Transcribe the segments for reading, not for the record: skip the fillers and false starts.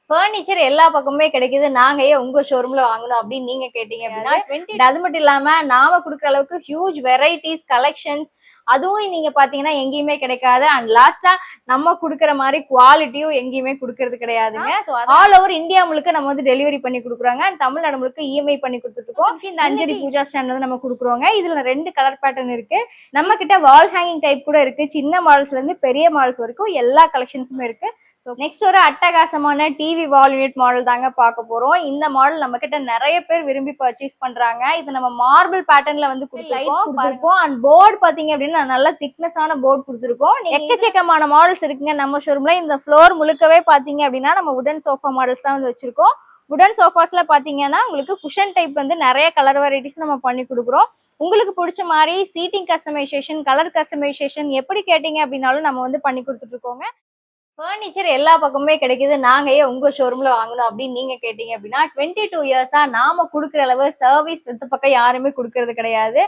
Furniture எல்லா பக்கமுமே கிடைக்குது. நாங்க ஏன் உங்க ஷோரூம்ல வாங்கணும் அப்படின்னு நீங்க கேட்டீங்க அப்படின்னா, அது மட்டும் இல்லாம நாம கொடுக்குற அளவுக்கு ஹியூஜ் வெரைட்டிஸ் கலெக்ஷன்ஸ் அதுவும் நீங்க பாத்தீங்கன்னா எங்கேயுமே கிடைக்காது. அண்ட் லாஸ்டா நம்ம குடுக்குற மாதிரி குவாலிட்டியும் எங்கேயுமே குடுக்கறது கிடையாதுங்க. ஆல் ஓவர் இந்தியா முழுக்க நம்ம வந்து டெலிவரி பண்ணி கொடுக்குறாங்க. அண்ட் தமிழ்நாடு முழுக்க இஎம்ஐ பண்ணி கொடுத்துட்டு இருக்கோம். இந்த அஞ்சரி பூஜா ஸ்டாண்ட் வந்து நம்ம கொடுக்குறோங்க. இதுல 2 கலர் பேட்டர்ன் இருக்கு. நம்ம கிட்ட வால் ஹேங்கிங் டைப் கூட இருக்கு. சின்ன மாடல்ஸ்ல இருந்து பெரிய மாடல்ஸ் வரைக்கும் எல்லா கலெக்ஷன்ஸுமே இருக்கு. ஸோ நெக்ஸ்ட் ஒரு அட்டகாசமான டிவி வால் யூனிட் மாடல் தாங்க பார்க்க போறோம். இந்த மாடல் நம்ம கிட்ட நிறைய பேர் விரும்பி பர்ச்சேஸ் பண்றாங்க. இது நம்ம மார்பிள் பேட்டர்ன்ல வந்து கொடுத்துருக்கோம். அண்ட் போர்டு பாத்தீங்க அப்படின்னா நல்ல திக்னஸான போர்டு கொடுத்துருக்கோம். எக்கச்சக்கமான மாடல்ஸ் இருக்குங்க நம்ம ஷோரூம்ல. இந்த ஃப்ளோர் முழுக்கவே பாத்தீங்க அப்படின்னா நம்ம உடன் சோஃபா மாடல்ஸ் தான் வந்து வச்சிருக்கோம். உடன் சோஃபாஸ்ல பாத்தீங்கன்னா உங்களுக்கு குஷன் டைப் வந்து நிறைய கலர் வெரைட்டிஸ் நம்ம பண்ணி கொடுக்குறோம். உங்களுக்கு பிடிச்ச மாதிரி சீட்டிங் கஸ்டமைசேஷன், கலர் கஸ்டமைசேஷன் எப்படி கேட்டீங்க அப்படின்னாலும் நம்ம வந்து பண்ணி கொடுத்துட்டு இருக்கோங்க. ஃபர்னிச்சர் எல்லா பக்கமுமே கிடைக்குது. நாங்க ஏன் உங்க ஷோரூம்ல வாங்கணும் அப்படின்னு நீங்க கேட்டீங்க அப்படின்னா, 22 இயர்ஸா நாம கொடுக்குற அளவு சர்வீஸ் இந்த பக்கம் யாருமே கொடுக்கறது கிடையாது.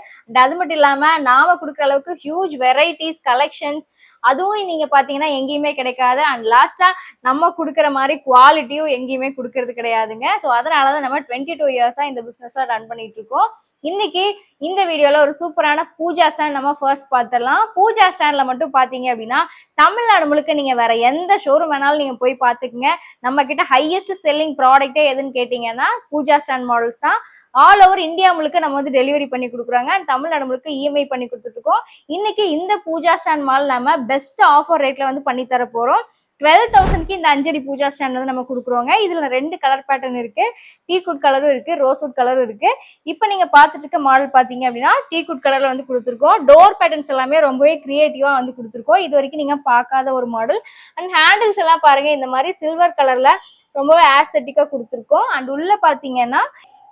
அது மட்டும் இல்லாம நாம கொடுக்குற அளவுக்கு ஹியூஜ் வெரைட்டிஸ் கலெக்ஷன்ஸ் அதுவும் நீங்க பாத்தீங்கன்னா எங்கேயுமே கிடைக்காது. அண்ட் லாஸ்டா நம்ம கொடுக்குற மாதிரி குவாலிட்டியும் எங்கேயுமே கொடுக்கறது கிடையாதுங்க. ஸோ அதனாலதான் நம்ம 22 இயர்ஸா இந்த பிசினஸ் ரன் பண்ணிட்டு இருக்கோம். இன்னைக்கு இந்த வீடியோல ஒரு சூப்பரான பூஜா ஸ்டாண்ட் நம்ம ஃபர்ஸ்ட் பார்த்துடலாம். பூஜா ஸ்டாண்ட்ல மட்டும் பாத்தீங்க அப்படின்னா தமிழ்நாடு முழுக்க நீங்க வேற எந்த ஷோரூம் வேணாலும் நீங்க போய் பாத்துக்குங்க. நம்ம கிட்ட ஹையஸ்ட் செல்லிங் ப்ராடக்டே எதுன்னு கேட்டீங்கன்னா பூஜா ஸ்டாண்ட் மாடல்ஸ் தான். ஆல் ஓவர் இந்தியா முழுக்க நம்ம வந்து டெலிவரி பண்ணி கொடுக்குறாங்க. தமிழ்நாடு முழுக்க இஎம்ஐ பண்ணி கொடுத்துட்டு இருக்கோம். இன்னைக்கு இந்த பூஜா ஸ்டாண்ட் மாடல் நம்ம பெஸ்ட் ஆஃபர் ரேட்ல வந்து பண்ணி தர போறோம். 12,000க்கு இந்த அஞ்சரி பூஜா ஸ்டாண்ட் வந்து நம்ம கொடுக்குறோங்க. இதுல 2 கலர் பேட்டர்ன் இருக்கு. டீக்குட் கலரும் இருக்கு, ரோஸ்வுட் கலரும் இருக்கு. இப்போ நீங்க பாத்துட்டு இருக்க மாடல் பாத்தீங்க அப்படின்னா டீக்குட் கலர்ல வந்து கொடுத்துருக்கோம். டோர் பேட்டர்ன்ஸ் எல்லாமே ரொம்பவே கிரியேட்டிவா வந்து கொடுத்துருக்கோம். இது வரைக்கும் நீங்க பார்க்காத ஒரு மாடல். அண்ட் ஹேண்டில்ஸ் எல்லாம் பாருங்க இந்த மாதிரி சில்வர் கலர்ல ரொம்பவே ஆஸ்தட்டிக்கா கொடுத்துருக்கோம். அண்ட் உள்ள பாத்தீங்கன்னா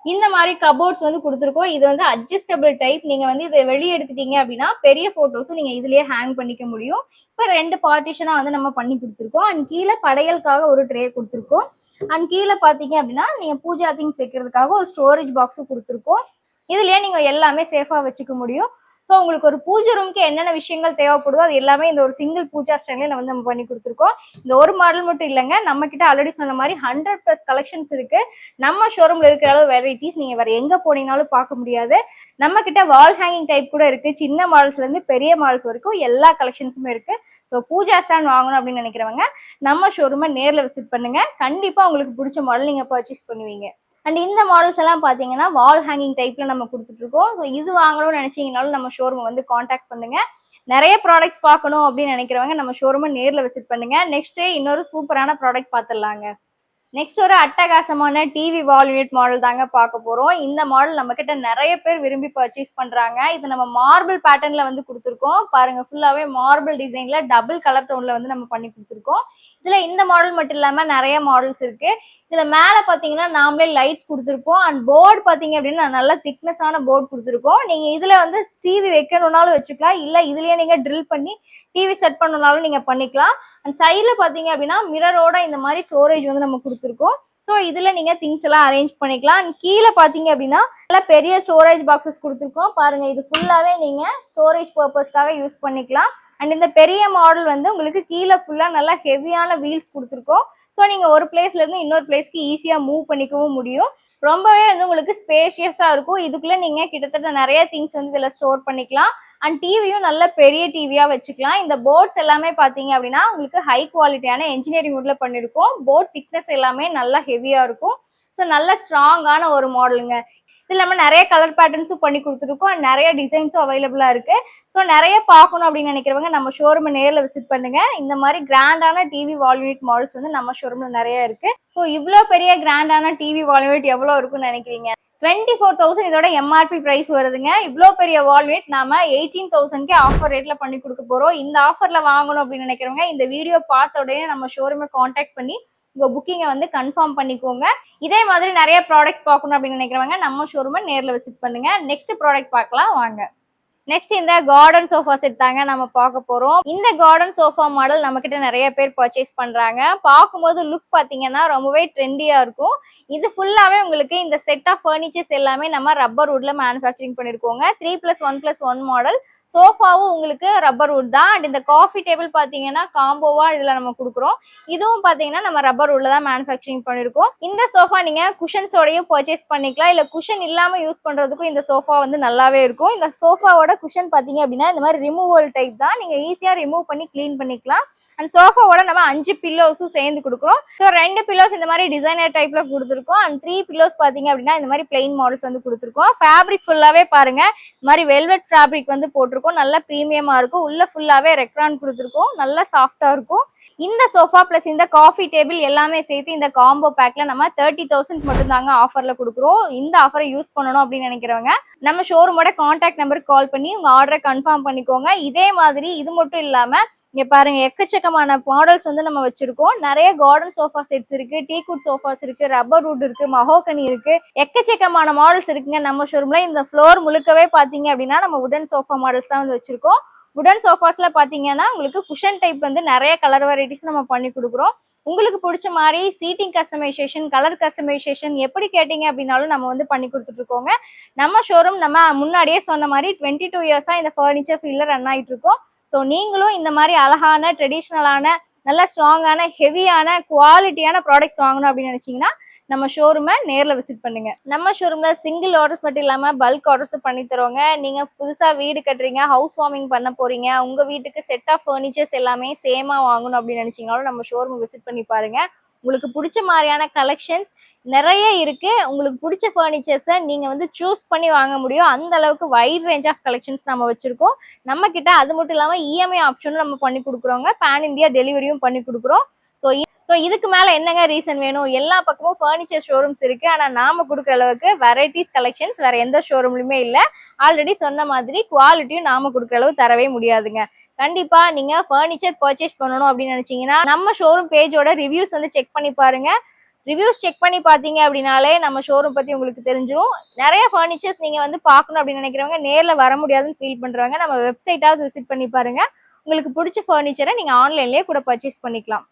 இந்த மாதிரி கபோர்ட்ஸ் வந்து கொடுத்துருக்கோம். இது வந்து அட்ஜஸ்டபிள் டைப். நீங்க வந்து இதை வெளியே எடுத்துட்டீங்க அப்படின்னா பெரிய போட்டோஸும் நீங்க இதுலயே ஹேங் பண்ணிக்க முடியும். இப்போ 2 பார்ட்டிஷனா வந்து நம்ம பண்ணி கொடுத்துருக்கோம். அண்ட் கீழே படையலுக்காக ஒரு ட்ரே கொடுத்துருக்கோம். அண்ட் கீழே பாத்தீங்க அப்படின்னா நீங்க பூஜா திங்ஸ் வைக்கிறதுக்காக ஒரு ஸ்டோரேஜ் பாக்ஸும் கொடுத்துருக்கோம். இதுலயே நீங்க எல்லாமே சேஃபா வச்சுக்க முடியும். ஸோ உங்களுக்கு ஒரு பூஜை ரூம்க்கு என்னென்ன விஷயங்கள் தேவைப்படுதோ அது எல்லாமே இந்த ஒரு சிங்கிள் பூஜா ஸ்டாண்ட்ல வந்து நம்ம பண்ணி கொடுத்துருக்கோம். இந்த ஒரு மாடல் மட்டும் இல்லைங்க, நம்ம கிட்ட ஆல்ரெடி சொன்ன மாதிரி 100+ கலெக்ஷன்ஸ் இருக்கு. நம்ம ஷோரூம்ல இருக்கிற அளவு வெரைட்டிஸ் நீங்க வேற எங்க போனீங்கனாலும் பார்க்க முடியாது. நம்ம கிட்ட வால் ஹேங்கிங் டைப் கூட இருக்கு. சின்ன மாடல்ஸ்ல இருந்து பெரிய மாடல்ஸ் வரைக்கும் எல்லா கலெக்ஷன்ஸுமே இருக்கு. ஸோ பூஜா ஸ்டாண்ட் வாங்கணும் அப்படின்னு நினைக்கிறவங்க நம்ம ஷோரூமை நேரில் விசிட் பண்ணுங்க. கண்டிப்பா உங்களுக்கு பிடிச்ச மாடல் நீங்க பர்ச்சேஸ் பண்ணுவீங்க. அண்ட் இந்த மாடல்ஸ் எல்லாம் பாத்தீங்கன்னா வால் ஹேங்கிங் டைப்ல நம்ம கொடுத்துட்டு இருக்கோம். ஸோ இது வாங்கணும்னு நினைச்சீங்கனாலும் நம்ம ஷோரூம் வந்து காண்டாக்ட் பண்ணுங்க. நிறைய ப்ராடக்ட்ஸ் பார்க்கணும் அப்படின்னு நினைக்கிறவங்க நம்ம ஷோரூமை நேரில் விசிட் பண்ணுங்க. நெக்ஸ்ட் இன்னொரு சூப்பரான ப்ராடக்ட் பார்த்துடலாங்க. நெக்ஸ்ட் ஒரு அட்டகாசமான டிவி வால் யூனிட் மாடல் தாங்க பார்க்க போறோம். இந்த மாடல் நம்ம கிட்ட நிறைய பேர் விரும்பி பர்ச்சேஸ் பண்றாங்க. இது நம்ம மார்பிள் பேட்டர்ன்ல வந்து கொடுத்துருக்கோம். பாருங்க ஃபுல்லாவே மார்பிள் டிசைன்ல டபுள் கலர் டோன்ல வந்து நம்ம பண்ணி கொடுத்துருக்கோம். இதுல இந்த மாடல் மட்டும் இல்லாம நிறைய மாடல்ஸ் இருக்கு. இதுல மேல பாத்தீங்கன்னா நாமளே லைட் கொடுத்துருக்கோம். அண்ட் போர்டு பாத்தீங்க அப்படின்னா நல்ல திக்னஸான போர்டு கொடுத்துருக்கோம். நீங்க இதுல வந்து டிவி வைக்கணும்னாலும் வச்சுக்கலாம், இல்ல இதுலயே நீங்க ட்ரில் பண்ணி டிவி செட் பண்ணணும்னாலும் நீங்க பண்ணிக்கலாம். அண்ட் சைட்ல பாத்தீங்க அப்படின்னா மிரரோட இந்த மாதிரி ஸ்டோரேஜ் வந்து நம்ம கொடுத்துருக்கோம். ஸோ இதுல நீங்க திங்ஸ் எல்லாம் அரேஞ்ச் பண்ணிக்கலாம். அண்ட் கீழே பாத்தீங்க அப்படின்னா நல்ல பெரிய ஸ்டோரேஜ் பாக்ஸஸ் கொடுத்துருக்கோம். பாருங்க இது ஃபுல்லாவே நீங்க ஸ்டோரேஜ் பர்பஸ்க்காக யூஸ் பண்ணிக்கலாம். அண்ட் இந்த பெரிய மாடல் வந்து உங்களுக்கு கீழே ஃபுல்லா நல்லா ஹெவியான வீல்ஸ் கொடுத்துருக்கோம். ஸோ நீங்க ஒரு பிளேஸ்ல இருந்து இன்னொரு பிளேஸ்க்கு ஈஸியா மூவ் பண்ணிக்கவும் முடியும். ரொம்பவே வந்து உங்களுக்கு ஸ்பேஷியஸா இருக்கும். இதுக்குள்ள நீங்க கிட்டத்தட்ட நிறைய திங்ஸ் வந்து இதுல ஸ்டோர் பண்ணிக்கலாம். அண்ட் டிவியும் நல்ல பெரிய டிவியா வச்சுக்கலாம். இந்த போர்ட்ஸ் எல்லாமே பாத்தீங்க அப்படின்னா உங்களுக்கு ஹை குவாலிட்டியான என்ஜினியரிங் வுட்ல பண்ணிருக்கோம். போர்ட் திக்னஸ் எல்லாமே நல்லா ஹெவியா இருக்கும். ஸோ நல்ல ஸ்ட்ராங்கான ஒரு மாடலுங்க. இது இல்லாம நிறைய கலர் பேட்டர்ன்ஸும் பண்ணி கொடுத்துருக்கோம். அண்ட் நிறைய டிசைன்ஸும் அவைலபிளா இருக்கு. ஸோ நிறைய பார்க்கணும் அப்படின்னு நினைக்கிறவங்க நம்ம ஷோரூமை நேரில் விசிட் பண்ணுங்க. இந்த மாதிரி கிராண்டான டிவி வால் யூனிட் மாடல்ஸ் வந்து நம்ம ஷோரூம்ல நிறைய இருக்கு. ஸோ இவ்வளோ பெரிய கிராண்டான டிவி வால் யூனிட் எவ்வளோ இருக்குன்னு நினைக்கிறீங்க? 24,000 இதோட எம்ஆர்பி பிரைஸ் வருதுங்க. இவ்வளோ பெரிய வால் யூனிட் நாம 18,000க்கு ஆஃபர் ரேட்ல பண்ணி கொடுக்க போறோம். இந்த ஆஃபர்ல வாங்கணும் அப்படின்னு நினைக்கிறவங்க இந்த வீடியோ பார்த்த உடனே நம்ம ஷோரூமை காண்டாக்ட் பண்ணி உங்க புக்கிங்கை வந்து கன்ஃபார்ம் பண்ணிக்கோங்க. இதே மாதிரி நிறைய ப்ராடக்ட்ஸ் பார்க்கணும் அப்படின்னு நினைக்கிறவங்க நம்ம ஷோரூமை நேரில் விசிட் பண்ணுங்க. நெக்ஸ்ட் ப்ராடக்ட் பார்க்கலாம் வாங்க. நெக்ஸ்ட் இந்த கார்டன் சோஃபா செட் தாங்க நம்ம பார்க்க போறோம். இந்த கார்டன் சோஃபா மாடல் நம்ம கிட்ட நிறைய பேர் பர்ச்சேஸ் பண்றாங்க. பார்க்கும்போது லுக் பாத்தீங்கன்னா ரொம்பவே ட்ரெண்டியா இருக்கும். இது ஃபுல்லாவே உங்களுக்கு இந்த செட் ஆஃப் ஃபர்னிச்சர்ஸ் எல்லாமே நம்ம ரப்பர் வுட்ல மேனுஃபேக்சரிங் பண்ணிருக்கோங்க. 3+1+1 மாடல். சோஃபாவும் உங்களுக்கு ரப்பர் வுட் தான். அண்ட் இந்த காஃபி டேபிள் பாத்தீங்கன்னா காம்போவா இதுல நம்ம கொடுக்குறோம். இதுவும் பாத்தீங்கன்னா நம்ம ரப்பர் வுட்ல தான் மேனுஃபேக்சரிங் பண்ணிருக்கோம். இந்த சோஃபா நீங்க குஷன்ஸோடயும் பர்ச்சேஸ் பண்ணிக்கலாம், இல்ல குஷன் இல்லாம யூஸ் பண்றதுக்கும் இந்த சோஃபா வந்து நல்லாவே இருக்கும். இந்த சோஃபாவோட குஷன் பாத்தீங்க அப்படின்னா இந்த மாதிரி ரிமூவல் டைப் தான், நீங்க ஈஸியா ரிமூவ் பண்ணி கிளீன் பண்ணிக்கலாம். அண்ட் சோஃபாவோட நம்ம 5 பில்லோஸும் சேர்ந்து கொடுக்குறோம். ஸோ 2 பில்லோஸ் இந்த மாதிரி டிசைனர் டைப்ல கொடுத்துருக்கோம். அண்ட் 3 பில்லோஸ் பாத்தீங்க அப்படின்னா இந்த மாதிரி பிளெயின் மாடல்ஸ் வந்து கொடுத்துருக்கோம். ஃபேப்ரிக் ஃபுல்லாவே பாருங்க இந்த மாதிரி வெல்வெட் ஃபேப்ரிக் வந்து போட்டிருக்கோம். நல்ல பிரீமியமா இருக்கும். உள்ள ஃபுல்லாவே ரெக்ரான் கொடுத்துருக்கோம். நல்லா சாஃப்டா இருக்கும். இந்த சோஃபா பிளஸ் இந்த காஃபி டேபிள் எல்லாமே சேர்த்து இந்த காம்போ பேக்ல நம்ம 30,000 மட்டும் தாங்க ஆஃபர்ல கொடுக்குறோம். இந்த ஆஃபரை யூஸ் பண்ணணும் அப்படின்னு நினைக்கிறவங்க நம்ம ஷோரூமோட கான்டாக்ட் நம்பருக்கு கால் பண்ணி உங்க ஆர்டரை கன்ஃபார்ம் பண்ணிக்கோங்க. இதே மாதிரி இது மட்டும் இல்லாம இங்க பாருங்க எக்கச்சக்கமான மாடல்ஸ் வந்து நம்ம வச்சிருக்கோம். நிறைய கார்டன் சோஃபா செட்ஸ் இருக்கு, டீக்வுட் சோஃபாஸ் இருக்கு, ரப்பர் வுட் இருக்கு, மஹோகனி இருக்கு, எக்கச்சக்கமான மாடல்ஸ் இருக்குங்க நம்ம ஷோரூம்ல. இந்த ஃப்ளோர் முழுக்கவே பாத்தீங்க அப்படின்னா நம்ம வுடன் சோஃபா மாடல்ஸ் தான் வந்து வச்சிருக்கோம். வுடன் சோஃபாஸ்ல பாத்தீங்கன்னா உங்களுக்கு குஷன் டைப் வந்து நிறைய கலர் வெரைட்டிஸ் நம்ம பண்ணி கொடுக்குறோம். உங்களுக்கு பிடிச்ச மாதிரி சீட்டிங் கஸ்டமைசேஷன், கலர் கஸ்டமைசேஷன் எப்படி கேட்டீங்க அப்படின்னாலும் நம்ம வந்து பண்ணி கொடுத்துட்டு இருக்கோங்க. நம்ம ஷோரூம் நம்ம முன்னாடியே சொன்ன மாதிரி 22 இயர்ஸா இந்த ஃபர்னிச்சர் ஃபீல்ட்ல ரன் ஆயிட்டு இருக்கோம். ஸோ நீங்களும் இந்த மாதிரி அழகான ட்ரெடிஷ்னலான நல்ல ஸ்ட்ராங்கான ஹெவியான குவாலிட்டியான ப்ராடக்ட்ஸ் வாங்கணும் அப்படின்னு நினைச்சீங்கன்னா நம்ம ஷோரூமை நேரில் விசிட் பண்ணுங்க. நம்ம ஷோரூம்ல சிங்கிள் ஆர்டர்ஸ் மட்டும் இல்லாமல் பல்க் ஆர்டர்ஸ் பண்ணி தருவாங்க. நீங்க புதுசா வீடு கட்டுறீங்க, ஹவுஸ் வார்மிங் பண்ண போறீங்க, உங்க வீட்டுக்கு செட் ஆஃப் ஃபர்னிச்சர்ஸ் எல்லாமே சேமா வாங்கணும் அப்படின்னு நினைச்சீங்கனாலும் நம்ம ஷோரூம் விசிட் பண்ணி பாருங்க. உங்களுக்கு பிடிச்ச மாதிரியான கலெக்ஷன்ஸ் நிறைய இருக்கு. உங்களுக்கு பிடிச்ச ஃபர்னிச்சர்ஸை நீங்க வந்து சூஸ் பண்ணி வாங்க முடியும். அந்த அளவுக்கு வைட் ரேஞ்ச் ஆஃப் கலெக்ஷன்ஸ் நம்ம வச்சிருக்கோம் நம்ம கிட்ட. அது மட்டும் இல்லாம இஎம்ஐ ஆப்ஷனும் நம்ம பண்ணி கொடுக்குறோங்க. பேன் இந்தியா டெலிவரியும் பண்ணி கொடுக்குறோம். ஸோ இதுக்கு மேல என்னங்க ரீசன் வேணும்? எல்லா பக்கமும் ஃபர்னிச்சர் ஷோரூம்ஸ் இருக்கு. ஆனா நாம கொடுக்குற அளவுக்கு வெரைட்டிஸ் கலெக்ஷன்ஸ் வேற எந்த ஷோரூம்லயுமே இல்லை. ஆல்ரெடி சொன்ன மாதிரி குவாலிட்டியும் நாம கொடுக்குற அளவு தரவே முடியாதுங்க. கண்டிப்பா நீங்க ஃபர்னிச்சர் பர்ச்சேஸ் பண்ணணும் அப்படின்னு நினைச்சீங்கன்னா நம்ம ஷோரூம் பேஜோட ரிவ்யூஸ் வந்து செக் பண்ணி பாருங்க. ரிவ்யூஸ் செக் பண்ணி பார்த்தீங்க அப்படின்னாலே நம்ம ஷோரூம் பற்றி உங்களுக்கு தெரிஞ்சிடும். நிறைய ஃபர்னிச்சர்ஸ் நீங்கள் வந்து பார்க்கணும் அப்படின்னு நினைக்கிறவங்க நேரில் வர முடியாதுன்னு ஃபீல் பண்ணுறவங்க நம்ம வெப்சைட்டாவது விசிட் பண்ணி பாருங்கள். உங்களுக்கு பிடிச்ச ஃபர்னிச்சரை நீங்கள் ஆன்லைன்லேயே கூட பர்ச்சேஸ் பண்ணிக்கலாம்.